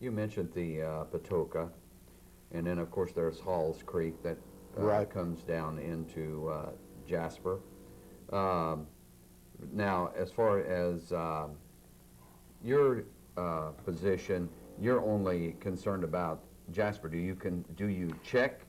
You mentioned the Patoka, and then of course there's Halls Creek that comes down into Jasper. Now, as far as your position, you're only concerned about Jasper. Do you check?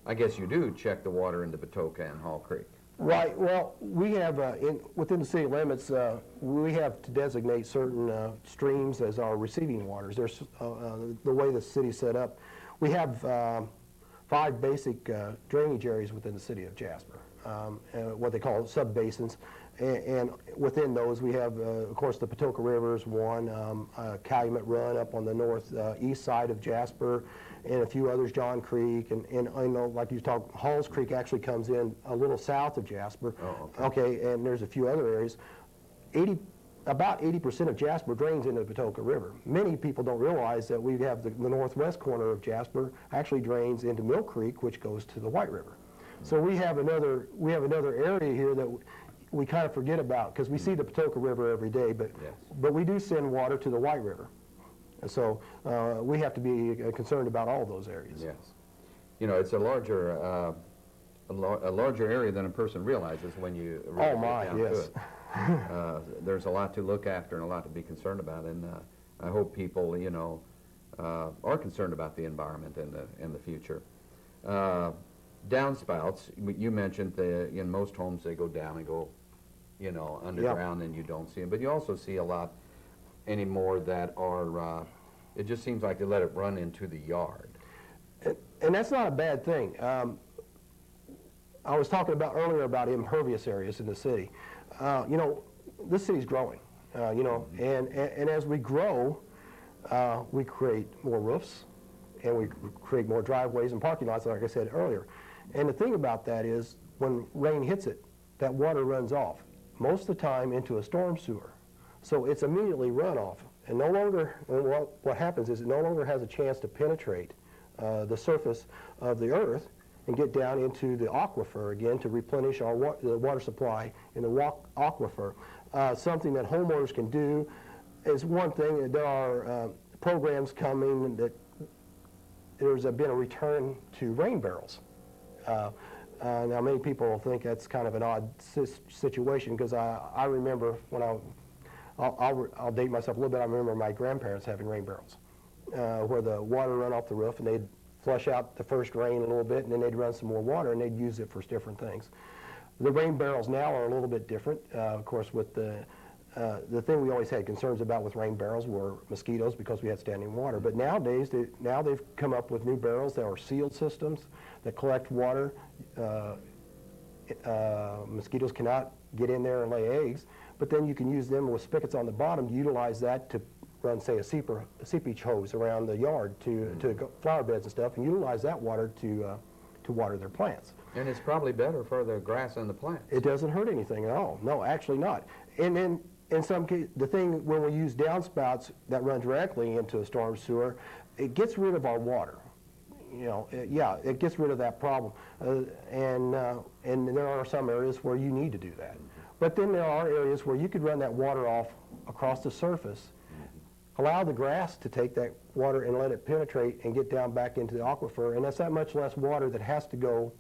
I guess you do check the water in the Patoka and Hall Creek. Right. Well, we have within the city limits, we have to designate certain streams as our receiving waters. There's the way the city's set up. We have 5 basic drainage areas within the city of Jasper, what they call sub-basins. And within those, we have, of course, the Patoka River is one, Calumet Run up on the northeast side of Jasper, and a few others, John Creek, and I know, like you talked, Halls Creek actually comes in a little south of Jasper. Oh, okay. And there's a few other areas. About 80% of Jasper drains into the Patoka River. Many people don't realize that we have the northwest corner of Jasper actually drains into Mill Creek, which goes to the White River. So we have another area here that we kind of forget about, because we see the Patoka River every day, but we do send water to the White River. And so we have to be concerned about all those areas. Yes. You know, it's a larger area than a person realizes when you really get down to it. There's a lot to look after and a lot to be concerned about, and I hope people, you know, are concerned about the environment in the future. Downspouts, you mentioned in most homes they go down and go, you know, underground, and you don't see them. But you also see a lot anymore that are, it just seems like they let it run into the yard. And that's not a bad thing. I was talking about earlier about impervious areas in the city. You know, this city's growing, you know, and as we grow, we create more roofs, and we create more driveways and parking lots, like I said earlier. And the thing about that is, when rain hits it, that water runs off, most of the time into a storm sewer. So it's immediately run off, and no longer, what happens is it no longer has a chance to penetrate the surface of the earth and get down into the aquifer again to replenish our the water supply in the aquifer. Something that homeowners can do is one thing. There are programs coming that there's been a return to rain barrels. Now, many people think that's kind of an odd situation, because I remember when I'll date myself a little bit. I remember my grandparents having rain barrels where the water run off the roof, and they'd flush out the first rain a little bit, and then they'd run some more water, and they'd use it for different things. The rain barrels now are a little bit different. Of course, with the thing we always had concerns about with rain barrels were mosquitoes, because we had standing water. But nowadays, they've come up with new barrels that are sealed systems that collect water. Mosquitoes cannot get in there and lay eggs, but then you can use them with spigots on the bottom to utilize that to run, say, a seepage hose around the yard to flower beds and stuff, and utilize that water to water their plants. And it's probably better for the grass and the plants. It doesn't hurt anything at all. No, actually not. And then in some cases, the thing when we use downspouts that run directly into a storm sewer, it gets rid of our water. You know, it gets rid of that problem. And there are some areas where you need to do that. But then there are areas where you could run that water off across the surface, allow the grass to take that water and let it penetrate and get down back into the aquifer, and that's that much less water that has to go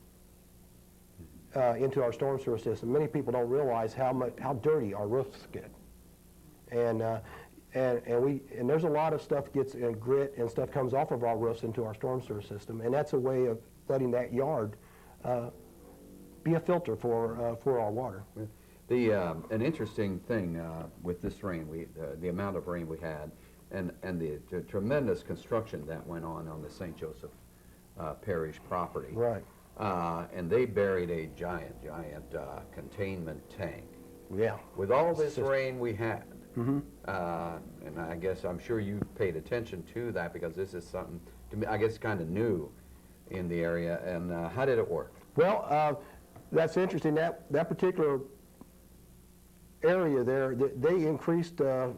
into our storm sewer system. Many people don't realize how dirty our roofs get, and there's a lot of stuff gets in grit and stuff comes off of our roofs into our storm sewer system, and that's a way of letting that yard be a filter for our water. An interesting thing with this rain, the amount of rain we had, and the tremendous construction that went on the St. Joseph Parish property. Right. And they buried a giant containment tank. Yeah. With all this rain we had, and I guess I'm sure you paid attention to that, because this is something, to me, I guess, kind of new in the area. And how did it work? Well, that's interesting. That particular area there, they increased a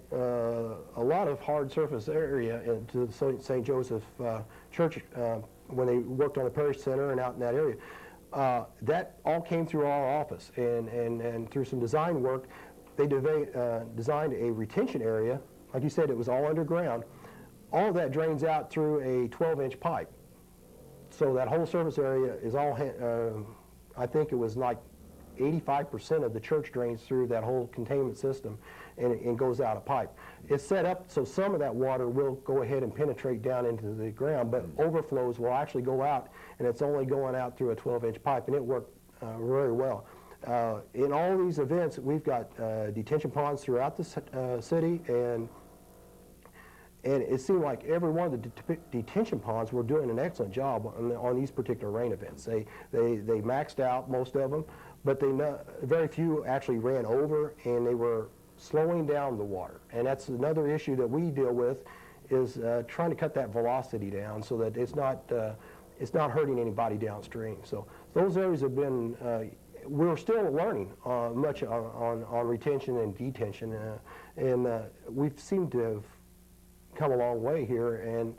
lot of hard surface area into the St. Joseph Church when they worked on the parish center and out in that area. That all came through our office, and through some design work, they designed a retention area. Like you said, it was all underground, all of that drains out through a 12-inch pipe. So that whole surface area is all, I think it was like 85% of the church drains through that whole containment system and goes out a pipe. It's set up so some of that water will go ahead and penetrate down into the ground, but overflows will actually go out, and it's only going out through a 12-inch pipe, and it worked very well. In all these events, we've got detention ponds throughout the city, and it seemed like every one of the detention ponds were doing an excellent job on these particular rain events. They maxed out, most of them, but very few actually ran over, and they were slowing down the water. And that's another issue that we deal with, is trying to cut that velocity down so that it's not hurting anybody downstream. So those areas have been, we're still learning much on retention and detention, and we've seemed to have come a long way here, and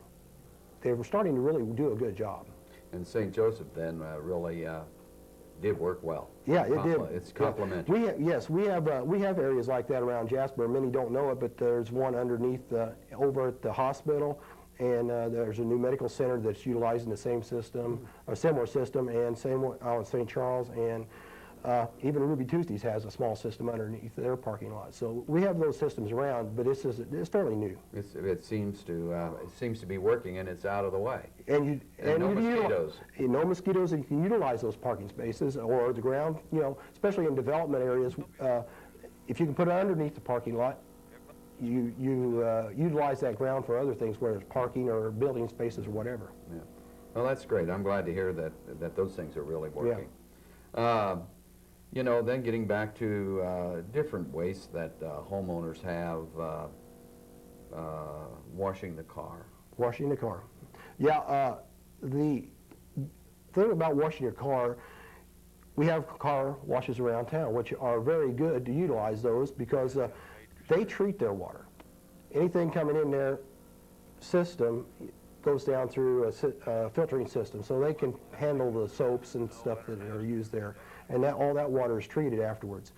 they were starting to really do a good job. And St. Joseph then really did work well. Yeah, it did. It's complementary. Yes, we have areas like that around Jasper. Many don't know it, but there's one underneath over at the hospital, and there's a new medical center that's utilizing the same system, a similar system, and same one out in St. Charles, and even Ruby Tuesdays has a small system underneath their parking lot. So we have those systems around, but it's fairly new. It seems to be working, and it's out of the way. And no mosquitoes. No mosquitoes, and you can utilize those parking spaces or the ground. You know, especially in development areas, if you can put it underneath the parking lot, you utilize that ground for other things, whether it's parking or building spaces or whatever. Yeah. Well, that's great. I'm glad to hear that those things are really working. Yeah. You know, then getting back to different wastes that homeowners have, washing the car. Washing the car. Yeah, the thing about washing your car, we have car washes around town, which are very good to utilize those because they treat their water. Anything coming in their system goes down through a filtering system, so they can handle the soaps and stuff that are used there, and all that water is treated afterwards.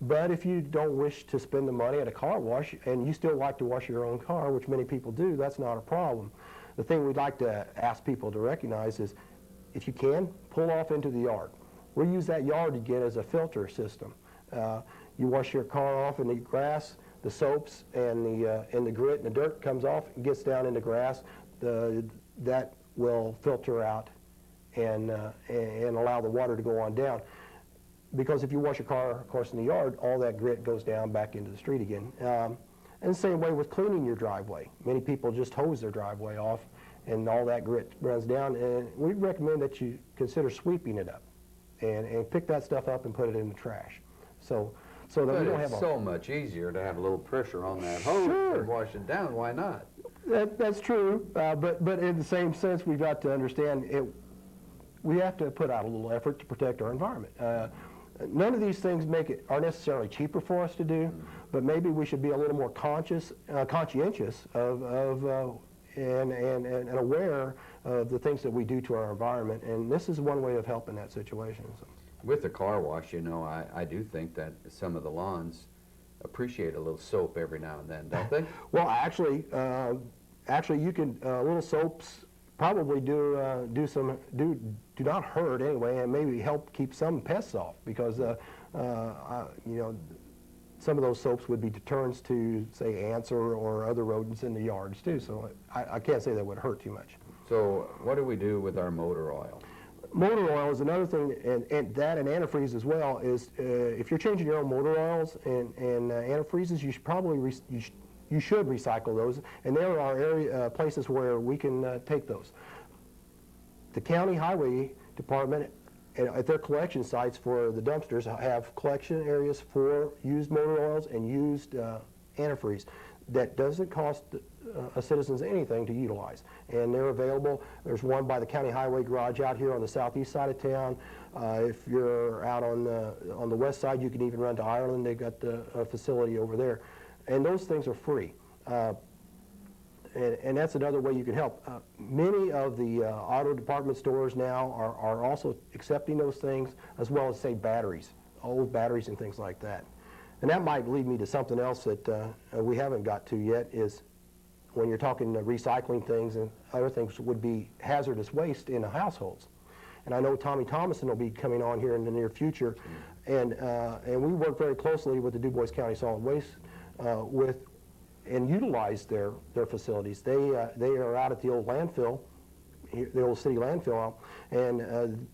But if you don't wish to spend the money at a car wash, and you still like to wash your own car, which many people do, that's not a problem. The thing we'd like to ask people to recognize is, if you can, pull off into the yard. We'll use that yard again as a filter system. You wash your car off in the grass, the soaps and the grit and the dirt comes off and gets down in the grass. That will filter out and allow the water to go on down. Because if you wash your car, of course, in the yard, all that grit goes down back into the street again. And the same way with cleaning your driveway. Many people just hose their driveway off, and all that grit runs down. And we recommend that you consider sweeping it up and pick that stuff up and put it in the trash. So that But we don't have it's so much easier to have a little pressure on that hose and wash it down. Why not? That's true, but in the same sense, we've got to understand we have to put out a little effort to protect our environment. None of these things are necessarily cheaper for us to do, but maybe we should be a little more conscientious of and aware of the things that we do to our environment, and this is one way of helping that situation. So. With the car wash, you know, I do think that some of the lawns appreciate a little soap every now and then, don't they? Well, actually, you can little soaps probably do not hurt anyway, and maybe help keep some pests off because you know, some of those soaps would be deterrents to, say, ants or other rodents in the yards too. So I can't say that would hurt too much. So what do we do with our motor oil? Motor oil is another thing, and that and antifreeze as well. Is if you're changing your own motor oils and antifreezes, you should probably you should recycle those, and there are places where we can take those. The county highway department at their collection sites for the dumpsters have collection areas for used motor oils and used antifreeze. That doesn't cost citizens anything to utilize, and they're available. There's one by the county highway garage out here on the southeast side of town. If you're out on the west side, you can even run to Ireland. They've got a facility over there, and those things are free. And that's another way you can help. Many of the auto department stores now are also accepting those things, as well as, say, batteries, old batteries and things like that. And that might lead me to something else that we haven't got to yet, is when you're talking recycling things and other things, would be hazardous waste in the households. And I know Tommy Thomason will be coming on here in the near future, and we work very closely with the Du Bois County Solid Waste and utilize their facilities. They are out at the old landfill, the old city landfill, and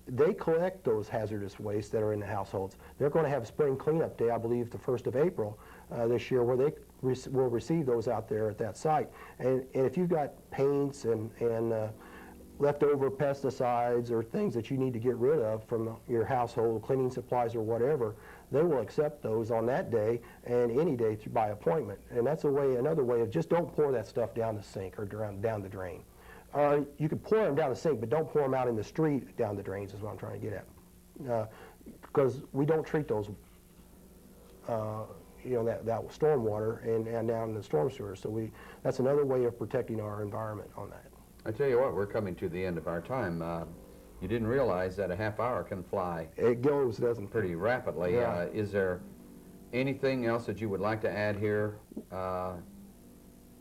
they collect those hazardous wastes that are in the households. They're going to have a spring cleanup day, I believe, the 1st of April this year, where they will receive those out there at that site. And if you've got paints and leftover pesticides or things that you need to get rid of from your household, cleaning supplies or whatever, they will accept those on that day and any day by appointment. And that's another way of just don't pour that stuff down the sink or down the drain. You can pour them down the sink, but don't pour them out in the street down the drains is what I'm trying to get at. Because we don't treat those, that storm water and down in the storm sewers. So that's another way of protecting our environment on that. I tell you what, we're coming to the end of our time. You didn't realize that a half hour can fly. It goes, doesn't it? Pretty rapidly. Yeah. Is there anything else that you would like to add here?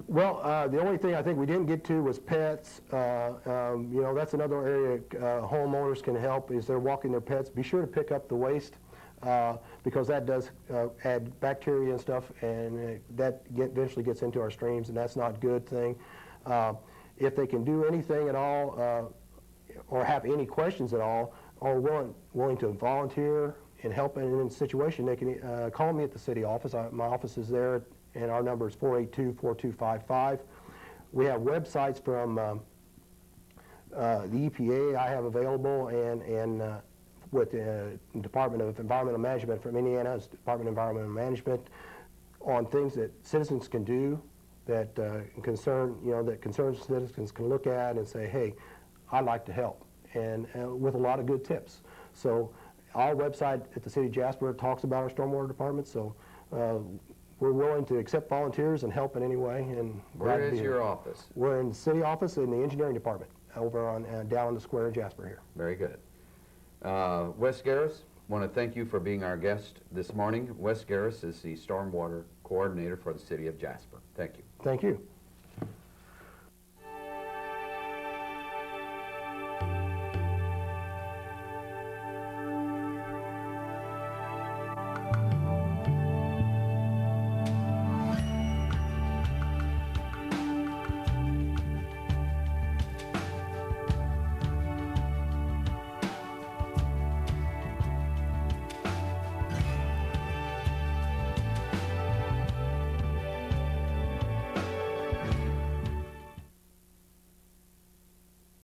Well, the only thing I think we didn't get to was pets. That's another area homeowners can help is they're walking their pets. Be sure to pick up the waste because that does add bacteria and stuff, and that eventually gets into our streams, and that's not a good thing. If they can do anything at all or have any questions at all or willing to volunteer and help in a situation, they can call me at the city office. My office is there, and our number is 482-4255. We have websites from the EPA I have available and with the Department of Environmental Management from Indiana's Department of Environmental Management on things that citizens can do that concerned citizens can look at and say, hey, I'd like to help, and with a lot of good tips. So our website at the City of Jasper talks about our stormwater department, so we're willing to accept volunteers and help in any way. And where is your office? We're in the city office in the engineering department over on down in the square in Jasper here. Very good. Wes Garris, want to thank you for being our guest this morning. Wes Garris is the stormwater coordinator for the City of Jasper. Thank you. Thank you.